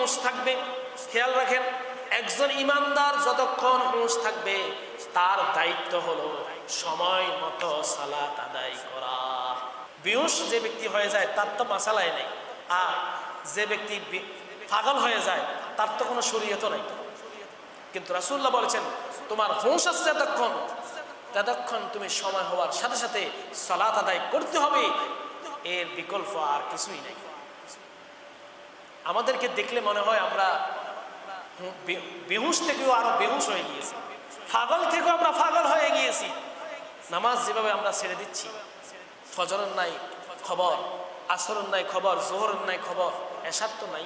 হুঁশ থাকবে। খেয়াল রাখেন, একজন ইমানদার যতক্ষণ হুঁশ থাকবে তার দায়িত্ব হলো সময় মতো সালাত আদায় করা। বেহুশ যে ব্যক্তি হয়ে যায় তার তো মাসালাই নেই, আর যে ব্যক্তি পাগল হয়ে যায় তার তো কোনো শরীয়ত নাই। কিন্তু রাসূলুল্লাহ বলেছেন তোমার হুঁশ আছে ততক্ষণ তুমি সময় হওয়ার সাথে সাথে সালাত আদায় করতে হবে, এর বিকল্প আর কিছুই নেই। আমাদেরকে দেখলে মনে হয় আমরা বেহুশ থেকেও আরো বেহুশ হয়ে গিয়েছি, পাগল থেকেও আমরা পাগল হয়ে গিয়েছি। নামাজ যেভাবে আমরা ছেড়ে দিচ্ছি, ফজরের নাই খবর, আসরের নাই খবর, জোহরের নাই খবর, এশার তো নাই।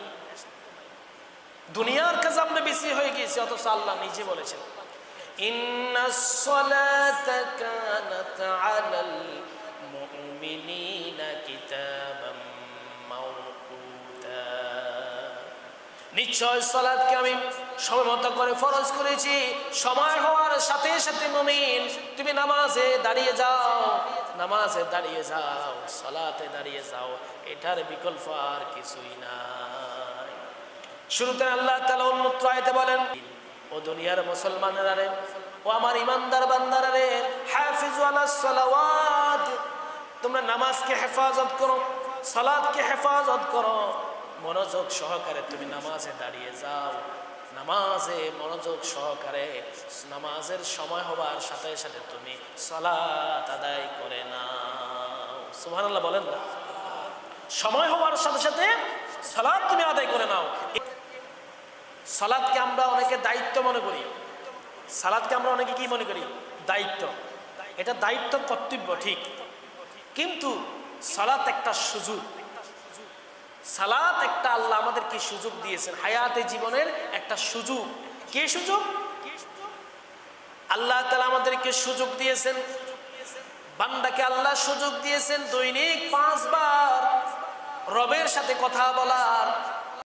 দুনিয়ার কাছে আমরা বেশি হয়ে গিয়েছি, অথচ আল্লাহ নিজে বলেছেন ইন্নাস সালাতা কানাত আলাল মুমিনিনা কিতাবাম মাওকুতা। নিশ্চয় সালাতকে আমি সময় মতো করে ফরজ করেছি। সময় হওয়ার সাথে সাথে মুমিন তুমি নামাজে দাঁড়িয়ে যাও, নামাজে দাঁড়িয়ে যাও, সালাতে দাঁড়িয়ে যাও, এটার বিকল্প আর কিছুই নাই। শুরুতে আল্লাহ তাআলা উন্মুক্ত আয়াতে বলেন, ও দুনিয়ার মুসলমানেরা রে, ও আমার ইমানদার বান্দারা রে, হাফিজু আলাস সালাওয়াত, তোমরা নামাজকে হেফাজত করো, সালাতকে হেফাজত করো। মনোযোগ সহকারে তুমি নামাজে দাঁড়িয়ে যাও, নামাজে মনোযোগ সহকারে নামাজের সময় হবার সাথে সাথে তুমি সালাত আদায় করে নাও। সুবহানাল্লাহ বলেন না? সময় হওয়ার সাথে সাথে সালাত তুমি আদায় করে নাও। সালাতকে আমরা অনেকে দায়িত্ব মনে করি, সালাতকে আমরা অনেকে কি মনে করি? দায়িত্ব। এটা দায়িত্ব, কর্তব্য ঠিক, কিন্তু সালাত একটা সুযোগ। সালাত একটা আল্লাহ আমাদেরকে সুযোগ দিয়েছেন, হায়াতে জীবনের একটা সুযোগ। কে সুযোগ? আল্লাহ তাআলা আমাদেরকে সুযোগ দিয়েছেন, বান্দাকে আল্লাহ সুযোগ দিয়েছেন দৈনিক 5 বার রবের সাথে কথা বলার,